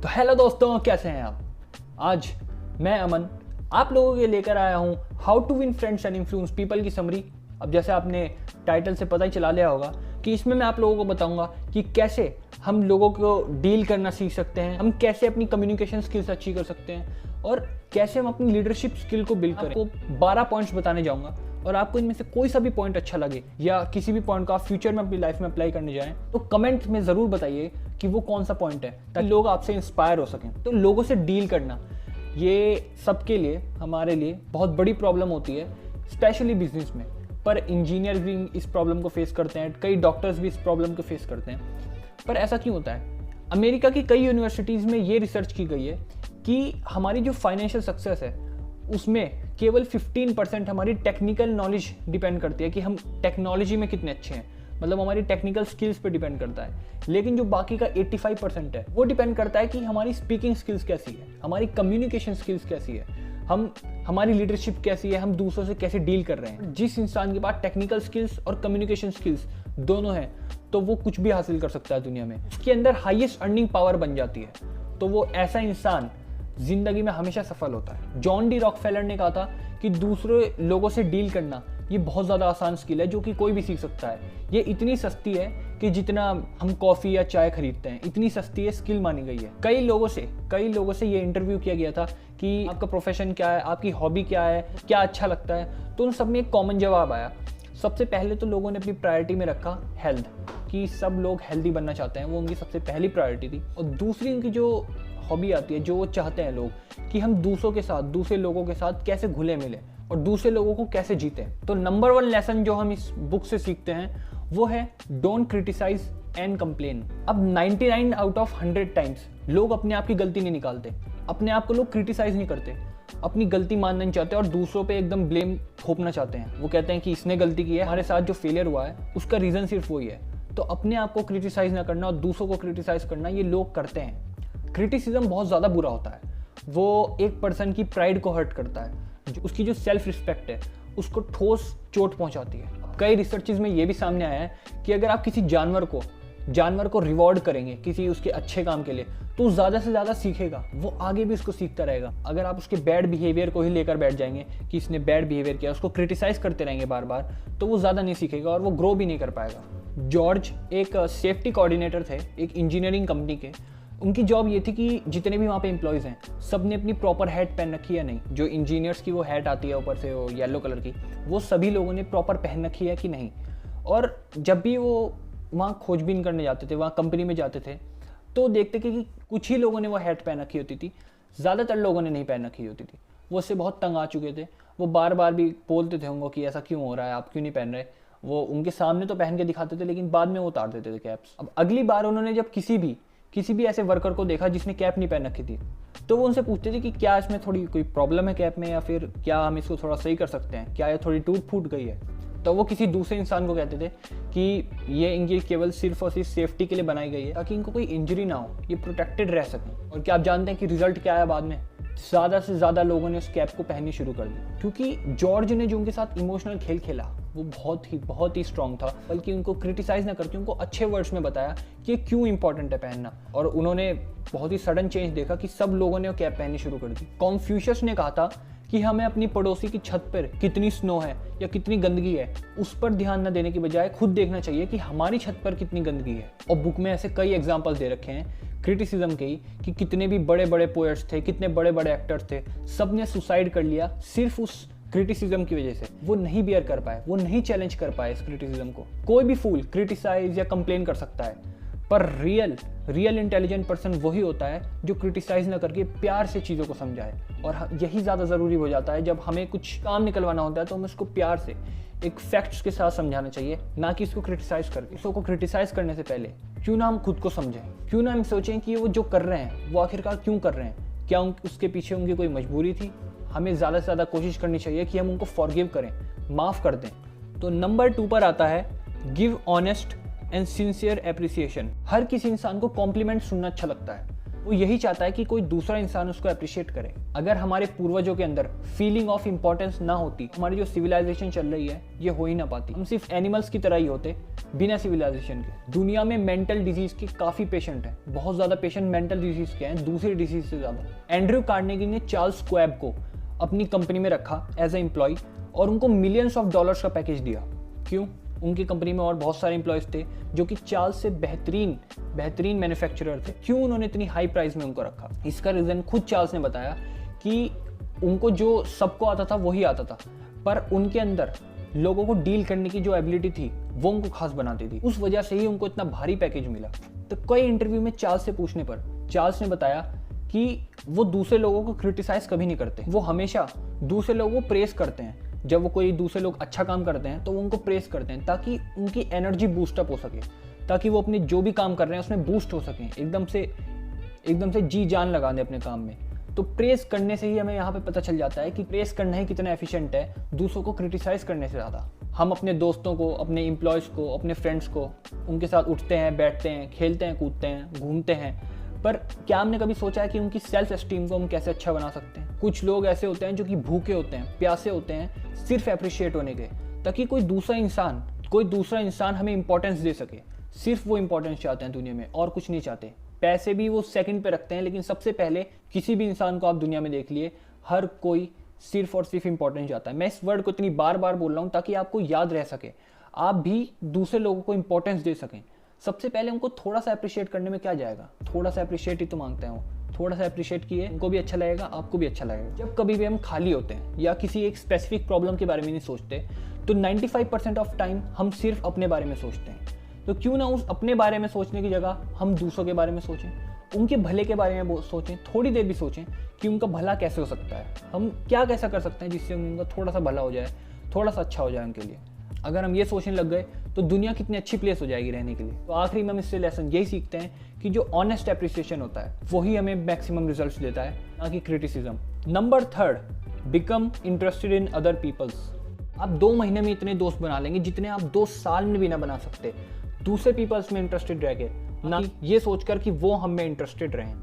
तो हेलो दोस्तों, कैसे हैं आप। आज मैं अमन आप लोगों के लिए लेकर आया हूं how to win friends and influence people की समरी। अब जैसे आपने टाइटल से पता ही चला लिया होगा कि इसमें मैं आप लोगों को बताऊंगा कि कैसे हम लोगों को डील करना सीख सकते हैं, हम कैसे अपनी कम्युनिकेशन स्किल्स अच्छी कर सकते हैं और कैसे हम अपनी लीडरशिप स्किल को बिल्ड करें। आपको 12 पॉइंट्स बताने जाऊंगा और आपको इनमें से कोई सा भी पॉइंट अच्छा लगे या किसी भी पॉइंट को आप फ्यूचर में अपनी लाइफ में अप्लाई करने जाएं तो कमेंट में ज़रूर बताइए कि वो कौन सा पॉइंट है, ताकि लोग आपसे इंस्पायर हो सकें। तो लोगों से डील करना ये सबके लिए, हमारे लिए बहुत बड़ी प्रॉब्लम होती है, स्पेशली बिजनेस में। पर इंजीनियर भी इस प्रॉब्लम को फेस करते हैं, कई डॉक्टर्स भी इस प्रॉब्लम को फेस करते हैं। पर ऐसा क्यों होता है? अमेरिका की कई यूनिवर्सिटीज़ में ये रिसर्च की गई है कि हमारी जो फाइनेंशियल सक्सेस है उसमें केवल 15% हमारी टेक्निकल नॉलेज डिपेंड करती है कि हम टेक्नोलॉजी में कितने अच्छे हैं, मतलब हमारी टेक्निकल स्किल्स पे डिपेंड करता है। लेकिन जो बाकी का 85% है वो डिपेंड करता है कि हमारी स्पीकिंग स्किल्स कैसी है, हमारी कम्युनिकेशन स्किल्स कैसी है, हमारी लीडरशिप कैसी है, हम दूसरों से कैसे डील कर रहे हैं। जिस इंसान के पास टेक्निकल स्किल्स और कम्युनिकेशन स्किल्स दोनों हैं तो वो कुछ भी हासिल कर सकता है दुनिया में, उसके अंदर हाईएस्ट अर्निंग पावर बन जाती है, तो वो ऐसा इंसान जिंदगी में हमेशा सफल होता है। जॉन डी रॉकफेलर ने कहा था कि दूसरे लोगों से डील करना ये बहुत ज़्यादा आसान स्किल है जो कि कोई भी सीख सकता है। ये इतनी सस्ती है कि जितना हम कॉफ़ी या चाय खरीदते हैं, इतनी सस्ती है, स्किल मानी गई है। कई लोगों से ये इंटरव्यू किया गया था कि आपका प्रोफेशन क्या है, आपकी हॉबी क्या है, क्या अच्छा लगता है, तो उन सब में एक कॉमन जवाब आया। सबसे पहले तो लोगों ने अपनी प्रायोरिटी में रखा हेल्थ, कि सब लोग हेल्दी बनना चाहते हैं, वो उनकी सबसे पहली प्रायोरिटी थी। और दूसरी उनकी जो हॉबी आती है, जो वो चाहते हैं लोग, कि हम दूसरे लोगों के साथ कैसे घुले मिले और दूसरे लोगों को कैसे जीते। तो नंबर 1 लेसन जो हम इस बुक से सीखते हैं वो है डोंट क्रिटिसाइज एंड कंप्लेन। अब 99 आउट ऑफ 100 टाइम्स लोग अपने आप की गलती नहीं निकालते, अपने आप को लोग क्रिटिसाइज नहीं करते, अपनी गलती मानना नहीं चाहते और दूसरों पे एकदम ब्लेम थोपना चाहते हैं। वो कहते हैं कि इसने गलती की है, हमारे साथ जो फेलियर हुआ है उसका रीज़न सिर्फ वही है। तो अपने आप को क्रिटिसाइज ना करना और दूसरों को क्रिटिसाइज करना ये लोग करते हैं। क्रिटिसिज्म बहुत ज़्यादा बुरा होता है, वो एक पर्सन की प्राइड को हर्ट करता है, उसकी जो सेल्फ रिस्पेक्ट है उसको ठोस चोट पहुंचाती है। कई रिसर्चेज में ये भी सामने आया है कि अगर आप किसी जानवर को रिवॉर्ड करेंगे किसी उसके अच्छे काम के लिए तो ज़्यादा से ज़्यादा सीखेगा, वो आगे भी उसको सीखता रहेगा। अगर आप उसके बैड बिहेवियर को ही लेकर बैठ जाएंगे कि इसने बैड बिहेवियर किया, उसको क्रिटिसाइज करते रहेंगे बार बार, तो वो ज़्यादा नहीं सीखेगा और वो ग्रो भी नहीं कर पाएगा। जॉर्ज एक सेफ्टी कोऑर्डिनेटर थे एक इंजीनियरिंग कंपनी के। उनकी जॉब ये थी कि जितने भी वहाँ पे एम्प्लॉयज़ हैं सब ने अपनी प्रॉपर हैट पहन रखी है नहीं, जो इंजीनियर्स की वो हैट आती है ऊपर से वो येलो कलर की, वो सभी लोगों ने प्रॉपर पहन रखी है कि नहीं। और जब भी वो वहाँ खोजबीन करने जाते थे, वहाँ कंपनी में जाते थे, तो देखते कि कुछ ही लोगों ने वो हैट पहन रखी होती थी, ज़्यादातर लोगों ने नहीं पहन रखी होती थी। वो उससे बहुत तंग आ चुके थे, वो बार बार भी बोलते थे उनको कि ऐसा क्यों हो रहा है, आप क्यों नहीं पहन रहे। वो उनके सामने तो पहन के दिखाते थे लेकिन बाद में वो उतार देते थे कैप्स। अब अगली बार उन्होंने जब किसी भी ऐसे वर्कर को देखा जिसने कैप नहीं पहन रखी थी, तो वो उनसे पूछते थे कि क्या इसमें थोड़ी कोई प्रॉब्लम है कैप में, या फिर क्या हम इसको थोड़ा सही कर सकते हैं, क्या ये थोड़ी टूट फूट गई है। तो वो किसी दूसरे इंसान को कहते थे कि ये इनकी केवल सिर्फ और सिर्फ सेफ्टी के लिए बनाई गई है ताकि इनको कोई इंजरी ना हो, ये प्रोटेक्टेड रह सकें। और क्या आप जानते हैं कि रिजल्ट क्या है बाद में? ज़्यादा से ज़्यादा लोगों ने उस कैप को पहननी शुरू कर दी, क्योंकि जॉर्ज ने जो उनके साथ इमोशनल खेल खेला वो बहुत ही स्ट्रॉन्ग था। बल्कि उनको क्रिटिसाइज ना करके उनको अच्छे वर्ड्स में बताया कि ये क्यों इंपॉर्टेंट है पहनना। और उन्होंने बहुत ही सडन चेंज देखा कि सब लोगों ने वो कैप पहननी शुरू कर दी। कॉन्फ्यूशियस ने कहा था कि हमें अपनी पड़ोसी की छत पर कितनी स्नो है या कितनी गंदगी है उस पर ध्यान न देने की बजाय खुद देखना चाहिए कि हमारी छत पर कितनी गंदगी है। और बुक में ऐसे कई एग्जाम्पल्स दे रखे हैं क्रिटिसिज्म के ही, कि कितने भी बड़े बड़े पोएट्स थे, कितने बड़े बड़े एक्टर्स थे, सब ने सुसाइड कर लिया सिर्फ उस क्रिटिसिज्म की वजह से। वो नहीं बियर कर पाए, वो नहीं चैलेंज कर पाए इस क्रिटिसिज्म को। कोई भी फूल क्रिटिसाइज या कंप्लेन कर सकता है, पर रियल इंटेलिजेंट पर्सन वही होता है जो क्रिटिसाइज ना करके प्यार से चीज़ों को समझाए। और यही ज़्यादा ज़रूरी हो जाता है जब हमें कुछ काम निकलवाना होता है, तो हमें उसको प्यार से एक फैक्ट्स के साथ समझाना चाहिए, ना कि इसको क्रिटिसाइज करके। इसको क्रिटिसाइज करने से पहले क्यों ना हम खुद को समझें, क्यों ना हम सोचें कि वो जो कर रहे हैं वो आखिरकार क्यों कर रहे हैं, क्या उसके पीछे उनकी कोई मजबूरी थी। हमें ज़्यादा से ज़्यादा कोशिश करनी चाहिए कि हम उनको फॉरगिव करें, माफ़ कर दें। तो नंबर 2 पर आता है give honest and sincere appreciation. हर किसी इंसान को कॉम्प्लीमेंट सुनना अच्छा लगता है, वो यही चाहता है कि कोई दूसरा इंसान उसको अप्रिशिएट करे। अगर हमारे पूर्वजों के अंदर फीलिंग ऑफ इंपॉर्टेंस ना होती, हमारी जो सिविलाइजेशन चल रही है ये हो ही ना पाती। हम सिर्फ एनिमल्स की तरह ही होते बिना सिविलाइजेशन के। दुनिया में मेंटल डिजीज के काफी पेशेंट हैं, बहुत ज्यादा पेशेंट मेंटल डिजीज के हैं, दूसरी डिजीज से ज्यादा। एंड्रयू कार्नेगी ने चार्ल्स क्वेब को अपनी कंपनी में रखा एज ए एम्प्लॉय और उनको मिलियंस ऑफ डॉलर्स का पैकेज दिया। क्यों? उनकी कंपनी में और बहुत सारे एम्प्लॉयज थे जो कि चार्ल्स से बेहतरीन मैन्युफैक्चरर थे। क्यों उन्होंने इतनी हाई प्राइस में उनको रखा? इसका रीज़न खुद चार्ल्स ने बताया कि उनको जो सबको आता था वही आता था, पर उनके अंदर लोगों को डील करने की जो एबिलिटी थी वो उनको खास बनाती थी। उस वजह से ही उनको इतना भारी पैकेज मिला। तो कई इंटरव्यू में चार्ल्स से पूछने पर चार्ल्स ने बताया कि वो दूसरे लोगों को क्रिटिसाइज कभी नहीं करते, वो हमेशा दूसरे लोगों को प्रेस करते हैं। जब वो कोई दूसरे लोग अच्छा काम करते हैं तो वो उनको प्रेस करते हैं ताकि उनकी एनर्जी बूस्टअप हो सके, ताकि वो अपने जो भी काम कर रहे हैं उसमें बूस्ट हो सकें, एकदम से जी जान लगा दें अपने काम में। तो प्रेस करने से ही हमें यहाँ पे पता चल जाता है कि प्रेस करना ही कितना एफिशिएंट है दूसरों को क्रिटिसाइज करने से ज़्यादा। हम अपने दोस्तों को, अपने एम्प्लॉयज़ को, अपने फ्रेंड्स को, उनके साथ उठते हैं, बैठते हैं, खेलते हैं, कूदते हैं, घूमते हैं, पर क्या हमने कभी सोचा है कि उनकी सेल्फ एस्टीम को हम कैसे अच्छा बना सकते हैं? कुछ लोग ऐसे होते हैं जो कि भूखे होते हैं, प्यासे होते हैं सिर्फ अप्रिशिएट होने के, ताकि कोई दूसरा इंसान हमें इंपॉर्टेंस दे सके। सिर्फ वो इंपॉर्टेंस चाहते हैं दुनिया में और कुछ नहीं चाहते। पैसे भी वो सेकंड पे रखते हैं, लेकिन सबसे पहले किसी भी इंसान को आप दुनिया में देख लिए, हर कोई सिर्फ और सिर्फ इंपॉर्टेंस चाहता है। मैं इस वर्ड को इतनी बार बार बोल रहा हूँ ताकि आपको याद रह सके, आप भी दूसरे लोगों को इंपॉर्टेंस दे सकें। सबसे पहले उनको थोड़ा सा अप्रिशिएट करने में क्या जाएगा? थोड़ा सा अप्रिशिएट ही तो मांगते हैं वो। थोड़ा सा अप्रिशिएट किए, उनको भी अच्छा लगेगा, आपको भी अच्छा लगेगा। जब कभी भी हम खाली होते हैं या किसी एक स्पेसिफिक प्रॉब्लम के बारे में नहीं सोचते, तो 95% ऑफ टाइम हम सिर्फ अपने बारे में सोचते हैं। तो क्यों ना उस अपने बारे में सोचने की जगह हम दूसरों के बारे में सोचें, उनके भले के बारे में सोचें, थोड़ी देर भी सोचें कि उनका भला कैसे हो सकता है, हम क्या कैसा कर सकते हैं जिससे उनका थोड़ा सा भला हो जाए, थोड़ा सा अच्छा हो जाए उनके लिए। अगर हम ये सोचने लग गए तो दुनिया कितनी अच्छी प्लेस हो जाएगी रहने के लिए। तो आखिरी में हम इससे लेसन यही सीखते हैं कि जो ऑनेस्ट एप्रिसिएशन होता है वही हमें मैक्सिमम रिजल्ट्स देता है, ना कि criticism. Number 3, become interested in other peoples. आप 2 महीने में इतने दोस्त बना लेंगे जितने आप 2 साल में भी ना बना सकते, दूसरे पीपल्स में इंटरेस्टेड रह के, ना ये सोचकर कि वो हम में इंटरेस्टेड रहें।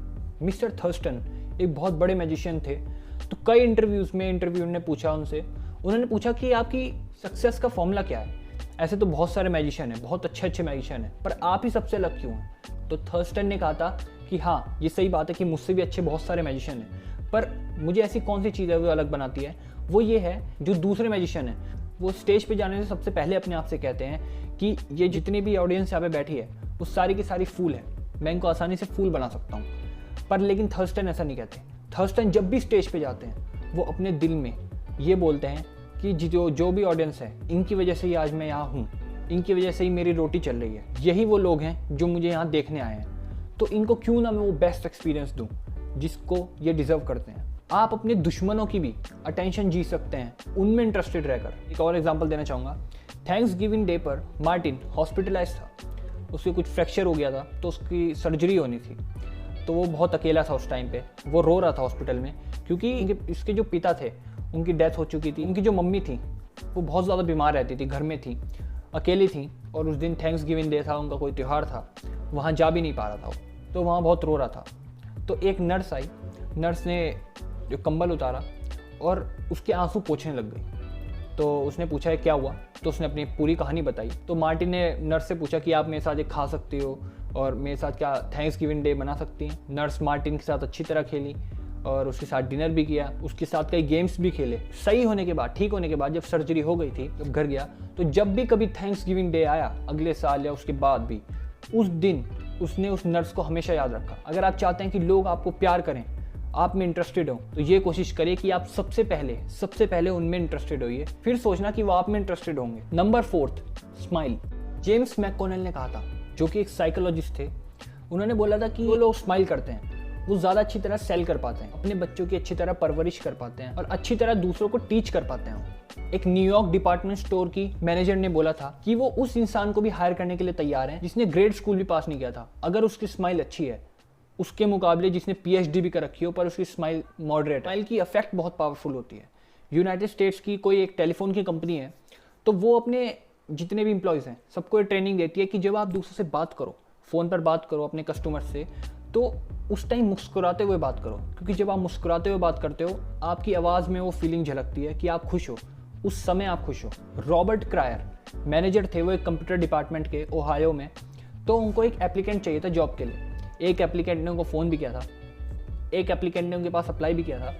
मिस्टर थर्स्टन एक बहुत बड़े मैजिशियन थे। तो कई इंटरव्यूज में इंटरव्यूअर ने पूछा उन्होंने पूछा कि आपकी सक्सेस का फॉर्मूला क्या है? ऐसे तो बहुत सारे मैजिशियन हैं, बहुत अच्छे मैजिशियन हैं, पर आप ही सबसे अलग क्यों हैं? तो थर्स्टन ने कहा था कि हाँ, ये सही बात है कि मुझसे भी अच्छे बहुत सारे मैजिशियन हैं, पर मुझे ऐसी कौन सी चीज़ है वो अलग बनाती है? वो ये है, जो दूसरे मैजिशियन हैं वो स्टेज पे जाने से सबसे पहले अपने आप से कहते हैं कि ये जितनी भी ऑडियंस यहाँ पे बैठी है वो सारी की सारी फूल है, मैं इनको आसानी से फूल बना सकता हूँ। पर लेकिन थर्स्टन ऐसा नहीं कहते। थर्स्टन जब भी स्टेज पे जाते हैं वो अपने दिल में ये बोलते हैं कि जो भी ऑडियंस है, इनकी वजह से ही आज मैं यहाँ हूँ, इनकी वजह से ही मेरी रोटी चल रही है, यही वो लोग हैं जो मुझे यहाँ देखने आए हैं, तो इनको क्यों ना मैं वो बेस्ट एक्सपीरियंस दूँ जिसको ये डिजर्व करते हैं। आप अपने दुश्मनों की भी अटेंशन जीत सकते हैं उनमें इंटरेस्टेड रहकर। एक और एग्जांपल देना चाहूँगा। थैंक्स गिविंग डे पर मार्टिन हॉस्पिटलाइज था, उसके कुछ फ्रैक्चर हो गया था, तो उसकी सर्जरी होनी थी। तो वो बहुत अकेला था उस टाइम पे, वो रो रहा था हॉस्पिटल में, क्योंकि इसके जो पिता थे उनकी डेथ हो चुकी थी। उनकी जो मम्मी थी वो बहुत ज़्यादा बीमार रहती थी, घर में थी, अकेली थी, और उस दिन थैंक्स गिविंग डे था, उनका कोई त्यौहार था, वहाँ जा भी नहीं पा रहा था वो, तो वहाँ बहुत रो रहा था। तो एक नर्स आई, नर्स ने जो कंबल उतारा और उसके आंसू पोंछने लग गई। तो उसने पूछा है क्या हुआ, तो उसने अपनी पूरी कहानी बताई। तो मार्टिन ने नर्स से पूछा कि आप मेरे साथ एक खा सकती हो और मेरे साथ क्या थैंक्स गिविंग डे बना सकती हैं। नर्स मार्टिन के साथ अच्छी तरह खेली और उसके साथ डिनर भी किया, उसके साथ कई गेम्स भी खेले। सही होने के बाद, ठीक होने के बाद, जब सर्जरी हो गई थी, जब घर गया, तो जब भी कभी थैंक्स गिविंग डे आया अगले साल या उसके बाद भी, उस दिन उसने उस नर्स को हमेशा याद रखा। अगर आप चाहते हैं कि लोग आपको प्यार करें, आप में इंटरेस्टेड हो, तो ये कोशिश करिए कि आप सबसे पहले उनमें इंटरेस्टेड होइए, फिर सोचना कि वो आप में इंटरेस्टेड होंगे। Number 4, smile. जेम्स मैककोनेल ने कहा था, जो कि एक साइकोलॉजिस्ट थे, उन्होंने बोला था कि वो लोग स्माइल करते हैं वो ज़्यादा अच्छी तरह सेल कर पाते हैं, अपने बच्चों की अच्छी तरह परवरिश कर पाते हैं और अच्छी तरह दूसरों को टीच कर पाते हैं। एक न्यूयॉर्क डिपार्टमेंट स्टोर की मैनेजर ने बोला था कि वो उस इंसान को भी हायर करने के लिए तैयार हैं जिसने ग्रेड स्कूल भी पास नहीं किया था, अगर उसकी स्माइल अच्छी है, उसके मुकाबले जिसने PhD भी कर रखी हो पर उसकी स्माइल मॉडरेट। स्माइल की इफेक्ट बहुत पावरफुल होती है। यूनाइटेड स्टेट्स की कोई एक टेलीफोन की कंपनी है, तो वो अपने जितने भी एम्प्लॉयज़ हैं सबको ये ट्रेनिंग देती है कि जब आप दूसरों से बात करो, फ़ोन पर बात करो अपने कस्टमर से, तो उस टाइम मुस्कुराते हुए बात करो, क्योंकि जब आप मुस्कुराते हुए बात करते हो आपकी आवाज़ में वो फीलिंग झलकती है कि आप खुश हो, उस समय आप खुश हो। रॉबर्ट क्रायर मैनेजर थे वो एक कंप्यूटर डिपार्टमेंट के ओहायो में। तो उनको एक एप्लीकेंट चाहिए था जॉब के लिए। एक एप्लीकेंट ने उनको फ़ोन भी किया था, एक एप्लीकेंट ने उनके पास अप्लाई भी किया था।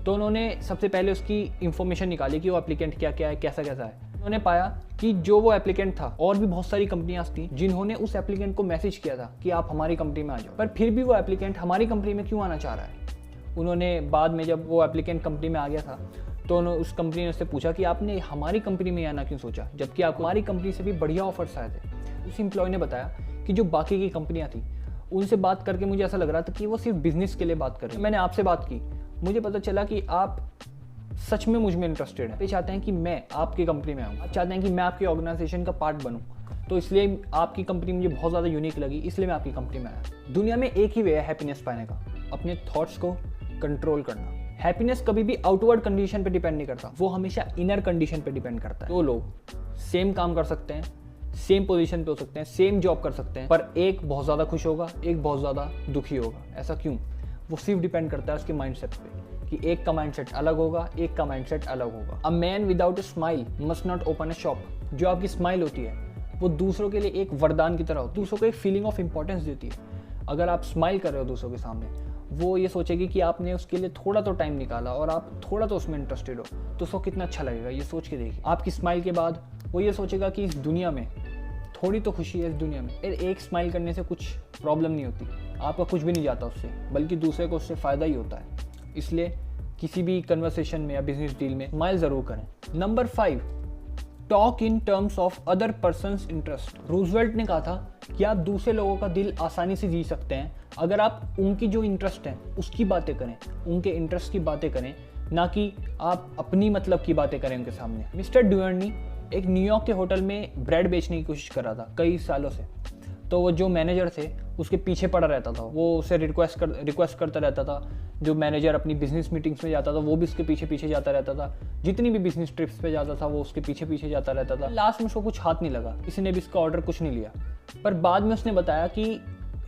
तो उन्होंने सबसे पहले उसकी इन्फॉर्मेशन निकाली कि वो एप्लीकेंट क्या क्या है, कैसा कैसा है। उन्होंने पाया कि जो वो एप्लीकेंट था, और भी बहुत सारी कंपनियां थी जिन्होंने उस एप्लीकेंट को मैसेज किया था कि आप हमारी कंपनी में आ जाओ, पर फिर भी वो एप्लीकेंट हमारी कंपनी में क्यों आना चाह रहा है। उन्होंने बाद में जब वो एप्लीकेंट कंपनी में आ गया था तो उस कंपनी ने उससे पूछा कि आपने हमारी कंपनी में आना क्यों सोचा, जबकि आपको हमारी कंपनी से भी बढ़िया ऑफर्स आए थे। उस एम्प्लॉय ने बताया कि जो बाकी की कंपनियां थी उनसे बात करके मुझे ऐसा लग रहा था कि वो सिर्फ बिजनेस के लिए बात कर रहे हैं। मैंने आपसे बात की, मुझे पता चला कि आप सच में मुझ में इंटरेस्टेड हैं। आप चाहते हैं कि मैं आपकी कंपनी में आऊँ, आप चाहते हैं कि मैं आपकी ऑर्गेनाइजेशन का पार्ट बनूँ, तो इसलिए आपकी कंपनी मुझे बहुत ज़्यादा यूनिक लगी, इसलिए मैं आपकी कंपनी में आया। दुनिया में एक ही वे है हैप्पीनेस पाने का, अपने थॉट्स को कंट्रोल करना। हैप्पीनेस कभी भी आउटवर्ड कंडीशन पे डिपेंड नहीं करता, वो हमेशा इनर कंडीशन पे डिपेंड करता है। दो लोग सेम काम कर सकते हैं, सेम पोजीशन पे हो सकते हैं, सेम जॉब कर सकते हैं, पर एक बहुत ज़्यादा खुश होगा, एक बहुत ज़्यादा दुखी होगा। ऐसा क्यों? वो सिर्फ डिपेंड करता है उसके माइंडसेट पे कि एक का माइंडसेट अलग होगा, एक का माइंडसेट अलग होगा। A man without a smile must not open a shop. जो आपकी स्माइल होती है वो दूसरों के लिए एक वरदान की तरह होती है, दूसरों को एक फीलिंग ऑफ इंपॉर्टेंस देती है। अगर आप स्माइल कर रहे हो दूसरों के सामने, वो ये सोचेगी कि आपने उसके लिए थोड़ा तो टाइम निकाला और आप थोड़ा तो उसमें इंटरेस्टेड हो, तो उसको कितना अच्छा लगेगा ये सोच के देखिए। आपकी स्माइल के बाद वो ये सोचेगा कि इस दुनिया में थोड़ी तो खुशी है, इस दुनिया में एक स्माइल करने से कुछ प्रॉब्लम नहीं होती, आपका कुछ भी नहीं जाता उससे, बल्कि दूसरे को उससे फ़ायदा ही होता है। इसलिए किसी भी कन्वर्सेशन में या बिजनेस डील में स्माइल ज़रूर करें। Number 5, talk in terms of other persons interest. Roosevelt ने कहा था कि आप दूसरे लोगों का दिल आसानी से जी सकते हैं अगर आप उनकी जो इंटरेस्ट है उसकी बातें करें, उनके इंटरेस्ट की बातें करें, ना कि आप अपनी मतलब की बातें करें उनके सामने। मिस्टर ड्यूअर्नी एक न्यूयॉर्क के होटल में ब्रेड बेचने की कोशिश कर रहा था कई सालों से। तो वो जो मैनेजर थे उसके पीछे पड़ा रहता था, वो उसे रिक्वेस्ट करता रहता था। जो मैनेजर अपनी बिजनेस मीटिंग्स में जाता था वो भी उसके पीछे पीछे जाता रहता था, जितनी भी बिजनेस ट्रिप्स पे जाता था वो उसके पीछे पीछे जाता रहता था। लास्ट में उसको कुछ हाथ नहीं लगा, किसी ने भी इसका ऑर्डर कुछ नहीं लिया। पर बाद में उसने बताया कि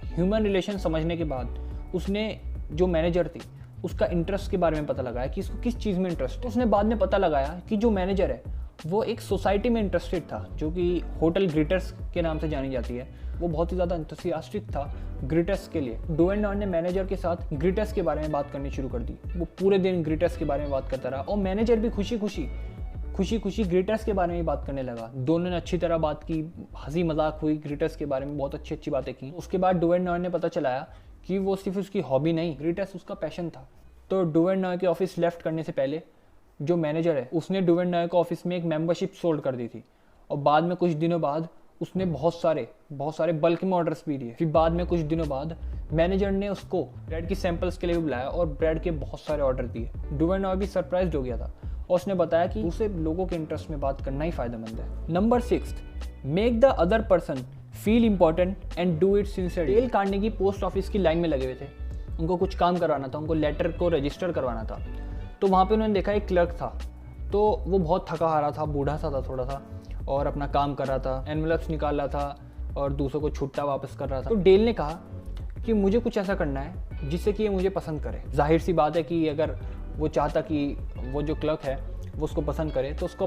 ह्यूमन रिलेशन समझने के बाद उसने जो मैनेजर थी उसका इंटरेस्ट के बारे में पता लगाया कि इसको किस चीज़ में इंटरेस्ट है। उसने बाद में पता लगाया कि जो मैनेजर है वो एक सोसाइटी में इंटरेस्टेड था जो कि होटल ग्रिटर्स के नाम से जानी जाती है। वो बहुत ही ज़्यादा एंथुसियास्टिक था ग्रिटर्स के लिए। डुएनॉन ने मैनेजर के साथ ग्रिटर्स के बारे में बात करनी शुरू कर दी। वो पूरे दिन ग्रिटर्स के बारे में बात करता रहा और मैनेजर भी खुशी खुशी ग्रिटर्स के बारे में बात करने लगा। दोनों ने अच्छी तरह बात की, हंसी मजाक हुई, ग्रिटर्स के बारे में बहुत अच्छी बातें की। उसके बाद डुएनॉन ने पता चलाया कि वो सिर्फ उसकी हॉबी नहीं, ग्रिटर्स उसका पैशन था। तो डुएनॉन के ऑफिस लेफ्ट करने से पहले जो मैनेजर है उसने डुएनॉन को ऑफिस में एक मेंबरशिप सोल्ड कर दी थी और बाद में कुछ दिनों बाद उसने बहुत सारे बल्क में ऑर्डर्स भी दिए। फिर बाद में कुछ दिनों बाद मैनेजर ने उसको ब्रेड की सैंपल्स के लिए भी बुलाया और ब्रेड के बहुत सारे ऑर्डर दिए। डुएनॉन भी सरप्राइज्ड हो गया था और उसने बताया कि उसे लोगों के इंटरेस्ट में बात करना ही फायदेमंद है। Number 6, make the other person feel important and do it sincerely. Dale Carnegie post office की लाइन में लगे हुए थे, उनको कुछ काम करवाना था, उनको लेटर को रजिस्टर करवाना था। तो वहाँ पे उन्होंने देखा एक क्लर्क था, तो वो बहुत थका हारा था, बूढ़ा सा था थोड़ा सा, और अपना काम कर रहा था, एनवेलप्स निकाल रहा था और दूसरों को छुट्टा वापस कर रहा था। तो डेल ने कहा कि मुझे कुछ ऐसा करना है जिससे कि ये मुझे पसंद करे। जाहिर सी बात है कि अगर वो चाहता कि वो जो क्लर्क है वो उसको पसंद करे तो उसको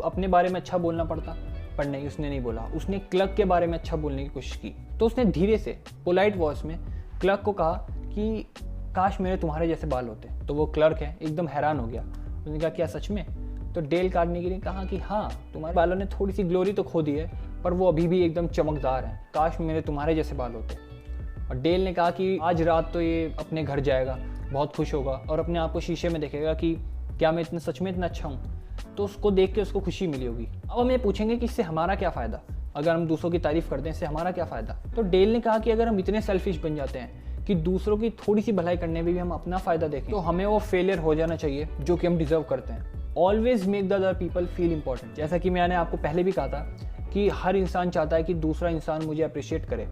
अपने बारे में अच्छा बोलना पड़ता, पर नहीं, उसने नहीं बोला। उसने क्लर्क के बारे में अच्छा बोलने की कोशिश की। तो उसने धीरे से पोलाइट वॉइस में क्लर्क को कहा कि काश मेरे तुम्हारे जैसे बाल होते। तो वो क्लर्क है एकदम हैरान हो गया। उसने कहा क्या सच में? तो डेल कार्नेगी ने कहा कि हाँ, तुम्हारे बालों ने थोड़ी सी ग्लोरी तो खो दी है पर वो अभी भी एकदम चमकदार हैं, काश मेरे तुम्हारे जैसे बाल होते। और डेल ने कहा कि आज रात तो ये अपने घर जाएगा, बहुत खुश होगा और अपने आप को शीशे में देखेगा कि क्या मैं सच में इतना अच्छा हूँ। तो उसको देख के उसको खुशी मिली होगी। अब हम ये पूछेंगे कि इससे हमारा क्या फ़ायदा, अगर हम दूसरों की तारीफ़ करते हैं इससे हमारा क्या फ़ायदा। तो डेल ने कहा कि अगर हम इतने सेल्फिश बन जाते हैं कि दूसरों की थोड़ी सी भलाई करने में भी हम अपना फ़ायदा देखें, तो हमें वो फेलियर हो जाना चाहिए जो कि हम डिज़र्व करते हैं। Always make the other people feel important. जैसा कि मैंने आपको पहले भी कहा था कि हर इंसान चाहता है कि दूसरा इंसान मुझे अप्रिशिएट करे,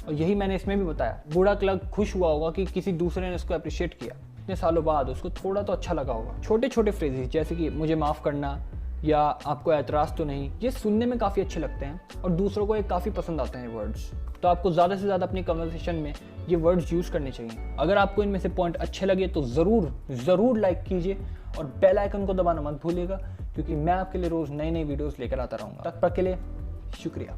और यही मैंने इसमें भी बताया। बूढ़ा क्लर्क खुश हुआ होगा कि किसी दूसरे ने उसको अप्रिशिएट किया। इतने सालों बाद उसको थोड़ा तो अच्छा लगा होगा। छोटे छोटे फ्रेजेस जैसे कि मुझे माफ़ करना या आपको एतराज़ तो नहीं, ये सुनने में काफ़ी अच्छे लगते हैं और दूसरों को ये काफ़ी पसंद आते हैं वर्ड्स। तो आपको ज़्यादा से ज़्यादा अपनी कन्वर्सेशन में ये वर्ड्स यूज़ करने चाहिए। अगर आपको इनमें से पॉइंट अच्छे लगे तो ज़रूर लाइक कीजिए और बेल आइकन को दबाना मत भूलिएगा, क्योंकि मैं आपके लिए रोज़ नई वीडियोज़ लेकर आता रहूँगा। तब तक के लिए शुक्रिया।